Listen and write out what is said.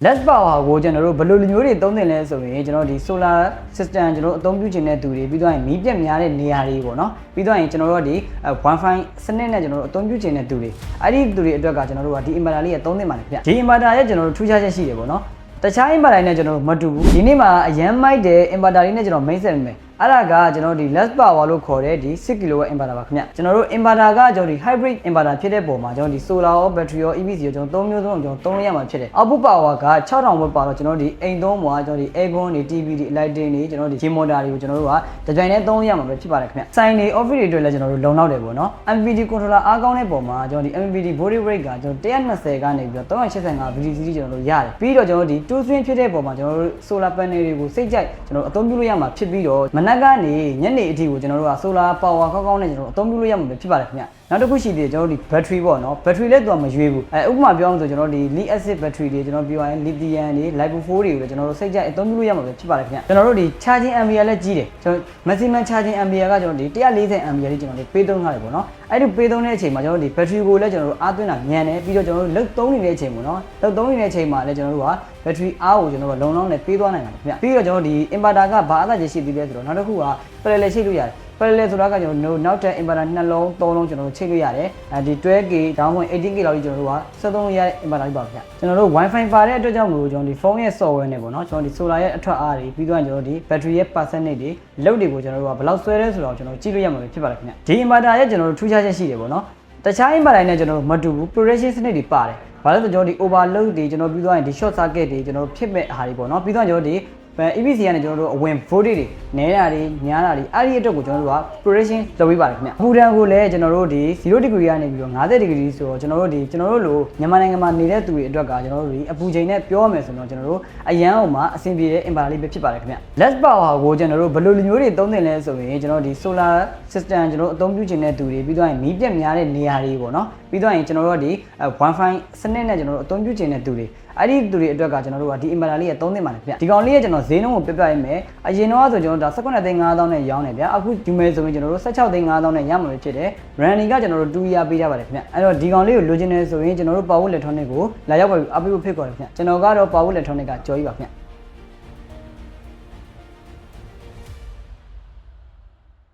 less power ကိုကျွန်တော်တို့ဘယ်လိုမျိုးတွေသုံးသင့်လဲဆိုရင်ကျွန်တော်ဒီ solar system ကျွန်တော်တို့အသုံးပြုခြင်းတဲ့သူတွေပြီးတော့ရင်မီးပြတ်များတဲ့နေရာတွေပေါ့နော်ပြီးတော့ရင်ကျွန်တော်တို့ဒီ Wi-Fi စနစ်နဲ့ကျွန်တော်တို့အသုံးပြုခြင်းတဲ့သူတွေအဲ့ဒီသူတွေအတွက်ကကျွန်တော်တို့ကဒီ inverter လေးရသုံးသင့်ပါတယ်ခင်ဗျဒီ inverter ရဲ့ကျွန်တော်တို့ထူးခြားချက်ရှိတယ်ပေါ့နော်တခြား inverter နဲ့ကျွန်တော်တို့မတူဘူးဒီနေ့မှာအရန်မိုက်တဲ့ inverter လေးနဲ့ကျွန်တော် main set မယ်အဲ့ဒါကကျွန်တော်ဒီ less power လို့ခေါ်တဲ့ဒီ6 kW inverter ပါခင်ဗျကျွန်တော်တို့ inverter ကကျွန်တော်ဒီ hybrid inverter ဖြစ်တဲ့ပုံမှာကျွန်တော်ဒီ solar ရော battery ရော EV ရောကျွန်တော်3မျိုးသုံးကျွန်တော်သုံးလို့ရမှာဖြစ်တယ် output power က6000 watt ပါတော့ကျွန်တော်ဒီအိမ်သုံးမှာကျွန်တော်ဒီ aircon တွေ TV တွေ lighting တွေကျွန်တော်ဒီ G motor တွေကိုကျွန်တော်တို့ကတကြိုင်နဲ့သုံးလို့ရမှာပဲဖြစ်ပါတယ်ခင်ဗျဆိုင်တွေ office တွေအတွက်လည်းကျွန်တော်တို့လုံလောက်တယ်ပေါ့နော် MPPT controller အားကောင်းတဲ့ပုံမှာကျွန်တော်ဒီ MPPT body rate ကကျွန်တော်120ကနေပြီးတော့385 VDC ကျွန်တော်တို့ရတယ်ပြီးတော့ကျွန်တော်ဒီ two swing ဖြစ်တဲ့ပုံမှာကျွန်တော်တို့ solar panel တွေကိုစိတ်ကြိုက်ကျွန်တော်အသုံးပြုလို့ရမှာဖြစ်ပြီးတော့မနက်ကနေညနေအထိကိုကျွန်တော်တို့က solar power ကောင်းကောင်းနဲ့ကျွန်တော်အသုံးပြုလို့ရမှာပဲဖြစ်ပါတယ်ခင်ဗျနောက်တစ်ခုရှိသေးတယ်ကျွန်တော်တို့ဒီ battery ပေါ့နော် battery လည်းသူကမရွေးဘူးဥပမာပြောအောင်ဆိုကျွန်တော်ဒီ lead acid battery တွေကျွန်တော်ပြောရင် lithium တွေ lipo 4တွေကိုလည်းကျွန်တော်တို့စိတ်ကြိုက်အသုံးပြုလို့ရမှာပဲဖြစ်ပါတယ်ခင်ဗျကျွန်တော်တို့ဒီ charging ampere လည်းကြီးတယ်ကျွန်တော် maximum charging ampere ကကျွန်တော်ဒီ140 ampere လေးကျွန်တော်တို့ပေးသုံးထားတယ်ပေါ့နော်အဲ့ဒီပေးသုံးတဲ့အချိန်မှာကျွန်တော်တို့ဒီ battery ကိုလည်းကျွန်တော်တို့အားသွင်းတာမြန်တယ်ပြီးတော့ကျွန်တော်တို့လောက်သုံးနေတဲ့အချိန်ပေါ့နော်လောက်သုံးနေတဲ့အချိန်မှာလည်းကျွန်တော်တို့က battery အားကိုကျွန်တော်တို့လုံလောက်နဲ့ပေးသွားနိုင်ပါတယ်ခင်ဗျပြီးတော့ကျွန်တော်တို့ဒီ inverter ကဘာအသာကြီးရှိသေးလဲဆိုတော့နောက်တစ်ခုက parallel ရှိလို့ရတယ်parallel ဆိုတာကကျွန်တော်တို့နောက်ထပ် inverter 2လုံး3လုံးကျွန်တော်တို့ချိန်လို့ရတယ်ဒီ 12k ဒါမှမဟုတ် 18k လောက်ကြီးကျွန်တော်တို့ကဆက်သုံးလို့ရတဲ့ inverter လေးပါဗျကျွန်တော်တို့ wifi ပါတဲ့အတွက်ကြောင့်မလို့ကျွန်တော်ဒီဖုန်းရဲ့ software နဲ့ပေါ့နော်ကျွန်တော်ဒီ solar ရဲ့အထွက်အားတွေပြီးတော့ကျွန်တော်ဒီ battery ရဲ့ percentage တွေload တွေကိုကျွန်တော်တို့ကဘယ်လောက်ဆွဲလဲဆိုတော့ကျွန်တော်ကြည့်လို့ရမှာဖြစ်ပါတယ်ခင်ဗျဒီ inverter ရဲ့ကျွန်တော်တို့ထူးခြားချက်ရှိတယ်ပေါ့နော်တခြား inverter နဲ့ကျွန်တော်တို့မတူဘူး protection စနစ်တွေပါတယ်ဘာလို့ဆိုကျွန်တော်ဒီ overload တွေကျွန်တော်ပြီးတော့ရင်ဒီ short circuit တွေကျွန်တော်ဖြစ်မဲ့အားတွေပေါ့နော်ပြီးတော့ကျွန်တော်ဒီEPC ကနေကျွန်တော်တို့အဝင် voltage တွေနဲတာတွေညားတာတွေအဲ့ဒီအတွက်ကိုကျွန်တော်တို့က protection လုပ်ပေးပါတယ်ခင်ဗျအပူဒဏ်ကိုလည်းကျွန်တော်တို့ဒီ0 degree ကနေပြီးတော့50 degree ဆိုတော့ကျွန်တော်တို့လိုမြန်မာနိုင်ငံမှာနေတဲ့သူတွေအတွက်ကကျွန်တော်တို့ဒီအပူချိန်နဲ့ပြောရမယ်ဆိုတော့ကျွန်တော်တို့အရန်အောင်မှာအဆင်ပြေတဲ့ inverter လေးပဲဖြစ်ပါတယ်ခင်ဗျ less power ကိုကျွန်တော်တို့ဘယ်လိုလိုမျိုးတွေသုံးသင့်လဲဆိုရင်ကျွန်တော်ဒီ solar system ကျွန်တော်တို့အသုံးပြုခြင်းတဲ့သူတွေပြီးတော့ရင်မီးပြတ်များတဲ့နေရာတွေပေါ့နော်ပြီးတော့ရင်ကျွန်တော်တို့ကဒီ Wi-Fi စနစ်နဲ့ကျွန်တော်တို့အသုံးပြုခြင်းတဲ့သူတွေအဲ့ဒီသူတွေအတွက်ကကျွန်တော်တို့ကဒီ inverter လေးရသုံးသင့်ပါတယ်ဗျဒီကောင်လေးကကျွန်တော်ဈေးနှုန်းကိုပြပြရမယ်အရင်တော့ဆိုကျွန်တော်ဒါ19သိန်း5000နဲ့ရောင်းတယ်ဗျအခုဒီမဲ့ဆိုရင်ကျွန်တော်တို့16သိန်း5000နဲ့ရမှာဖြစ်တယ် running ကကျွန်တော်တို့2 year ပေးကြပါတယ်ခင်ဗျအဲ့တော့ဒီကောင်လေးကိုလိုချင်နေဆိုရင်ကျွန်တော်တို့ Power Electronic ကိုလာရောက်ပါပြီးအပေးဖို့ဖိတ်ခေါ်တယ်ခင်ဗျကျွန်တော်ကတော့ Power Electronic ကကြော်ကြီးပါခင်ဗျ